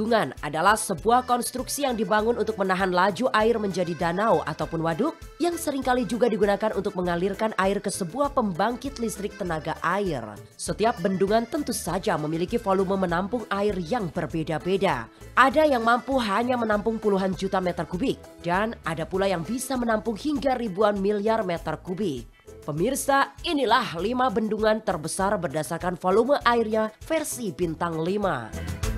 Bendungan adalah sebuah konstruksi yang dibangun untuk menahan laju air menjadi danau ataupun waduk yang seringkali juga digunakan untuk mengalirkan air ke sebuah pembangkit listrik tenaga air. Setiap bendungan tentu saja memiliki volume menampung air yang berbeda-beda. Ada yang mampu hanya menampung puluhan juta meter kubik dan ada pula yang bisa menampung hingga ribuan miliar meter kubik. Pemirsa, inilah 5 bendungan terbesar berdasarkan volume airnya versi bintang 5.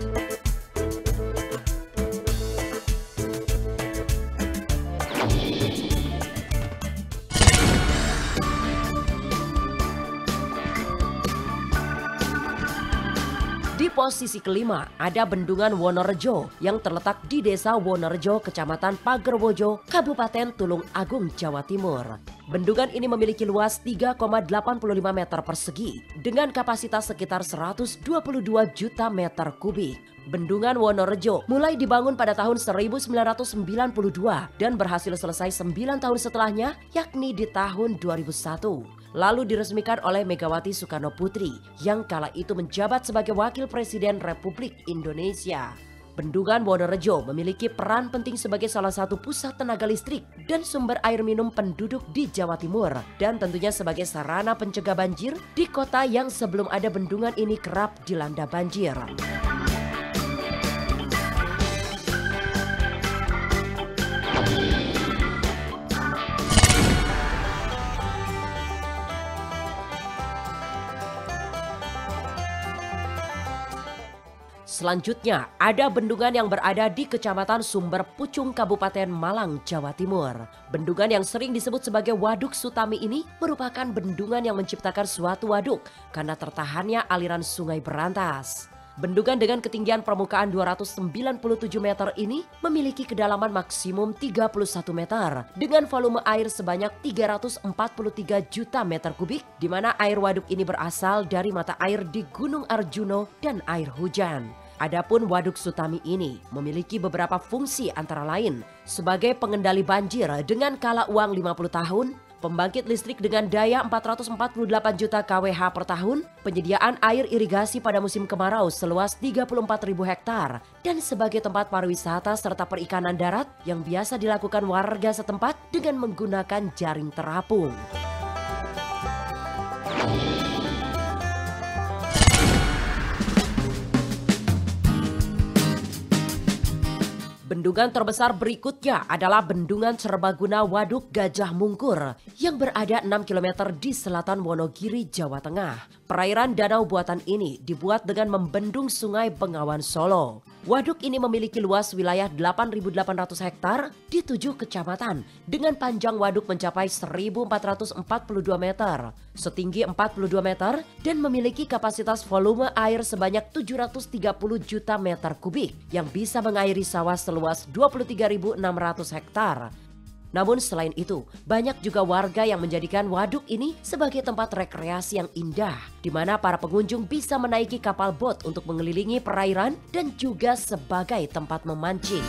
Di posisi kelima ada Bendungan Wonorejo yang terletak di Desa Wonorejo, Kecamatan Pagerwojo, Kabupaten Tulung Agung, Jawa Timur. Bendungan ini memiliki luas 3,85 meter persegi dengan kapasitas sekitar 122 juta meter kubik. Bendungan Wonorejo mulai dibangun pada tahun 1992 dan berhasil selesai 9 tahun setelahnya, yakni di tahun 2001. Lalu diresmikan oleh Megawati Soekarno Putri yang kala itu menjabat sebagai Wakil Presiden Republik Indonesia. Bendungan Wonorejo memiliki peran penting sebagai salah satu pusat tenaga listrik dan sumber air minum penduduk di Jawa Timur dan tentunya sebagai sarana pencegah banjir di kota yang sebelum ada bendungan ini kerap dilanda banjir. Selanjutnya, ada bendungan yang berada di Kecamatan Sumber Pucung, Kabupaten Malang, Jawa Timur. Bendungan yang sering disebut sebagai Waduk Sutami ini merupakan bendungan yang menciptakan suatu waduk karena tertahannya aliran sungai berantas. Bendungan dengan ketinggian permukaan 297 meter ini memiliki kedalaman maksimum 31 meter dengan volume air sebanyak 343 juta meter kubik, di mana air waduk ini berasal dari mata air di Gunung Arjuno dan air hujan. Adapun Waduk Sutami ini memiliki beberapa fungsi antara lain sebagai pengendali banjir dengan kala uang 50 tahun, pembangkit listrik dengan daya 448 juta kWh per tahun, penyediaan air irigasi pada musim kemarau seluas 34.000 hektar, dan sebagai tempat pariwisata serta perikanan darat yang biasa dilakukan warga setempat dengan menggunakan jaring terapung. Bendungan terbesar berikutnya adalah Bendungan Serbaguna Waduk Gajah Mungkur yang berada 6 km di selatan Wonogiri, Jawa Tengah. Perairan danau buatan ini dibuat dengan membendung Sungai Bengawan Solo. Waduk ini memiliki luas wilayah 8.800 hektar di 7 kecamatan dengan panjang waduk mencapai 1.442 meter, setinggi 42 meter dan memiliki kapasitas volume air sebanyak 730 juta meter kubik yang bisa mengairi sawah seluas 23.600 hektar. Namun selain itu, banyak juga warga yang menjadikan waduk ini sebagai tempat rekreasi yang indah, di mana para pengunjung bisa menaiki kapal bot untuk mengelilingi perairan dan juga sebagai tempat memancing.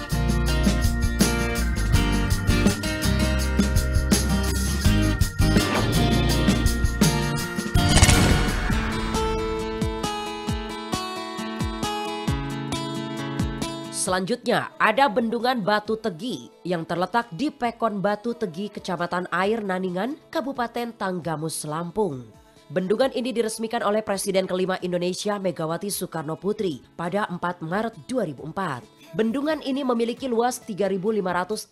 Selanjutnya ada Bendungan Batu Tegi yang terletak di Pekon Batu Tegi, Kecamatan Air Naningan, Kabupaten Tanggamus, Lampung. Bendungan ini diresmikan oleh Presiden kelima Indonesia Megawati Soekarno Putri pada 4 Maret 2004. Bendungan ini memiliki luas 3.560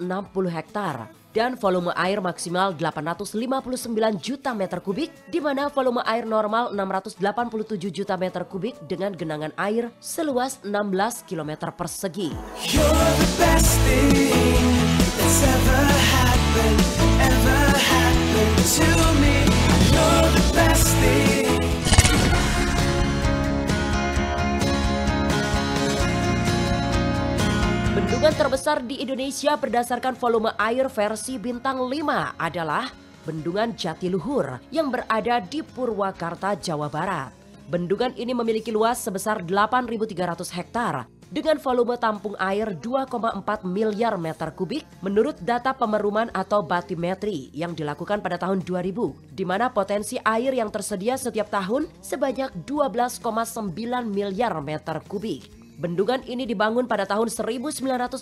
hektar dan volume air maksimal 859 juta meter kubik, di mana volume air normal 687 juta meter kubik dengan genangan air seluas 16 km persegi. Bendungan terbesar di Indonesia berdasarkan volume air versi bintang 5 adalah Bendungan Jatiluhur yang berada di Purwakarta, Jawa Barat. Bendungan ini memiliki luas sebesar 8.300 hektar dengan volume tampung air 2,4 miliar meter kubik menurut data pemeruman atau batimetri yang dilakukan pada tahun 2000, di mana potensi air yang tersedia setiap tahun sebanyak 12,9 miliar meter kubik. Bendungan ini dibangun pada tahun 1957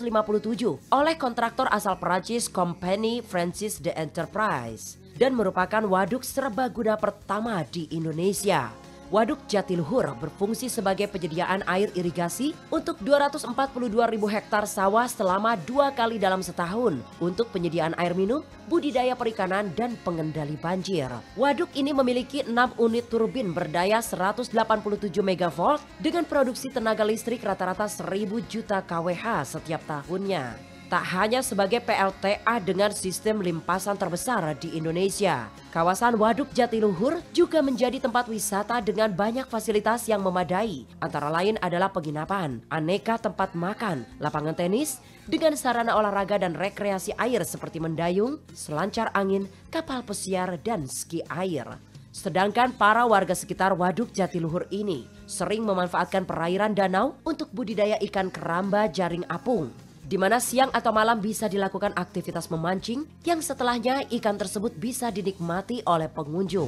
oleh kontraktor asal Perancis Compagnie Francis de Enterprise dan merupakan waduk serbaguna pertama di Indonesia. Waduk Jatiluhur berfungsi sebagai penyediaan air irigasi untuk 242.000 hektar sawah selama 2 kali dalam setahun untuk penyediaan air minum, budidaya perikanan, dan pengendali banjir. Waduk ini memiliki 6 unit turbin berdaya 187 MV dengan produksi tenaga listrik rata-rata 1.000 juta kWh setiap tahunnya. Tak hanya sebagai PLTA dengan sistem limpasan terbesar di Indonesia, kawasan Waduk Jatiluhur juga menjadi tempat wisata dengan banyak fasilitas yang memadai. Antara lain adalah penginapan, aneka tempat makan, lapangan tenis, dengan sarana olahraga dan rekreasi air seperti mendayung, selancar angin, kapal pesiar, dan ski air. Sedangkan para warga sekitar Waduk Jatiluhur ini sering memanfaatkan perairan danau untuk budidaya ikan keramba jaring apung, di mana siang atau malam bisa dilakukan aktivitas memancing yang setelahnya ikan tersebut bisa dinikmati oleh pengunjung.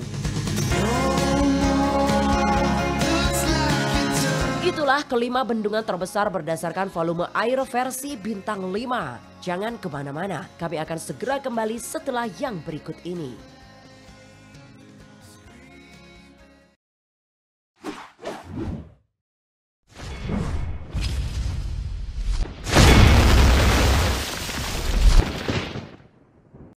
Itulah kelima bendungan terbesar berdasarkan volume air versi bintang 5. Jangan kemana-mana, kami akan segera kembali setelah yang berikut ini.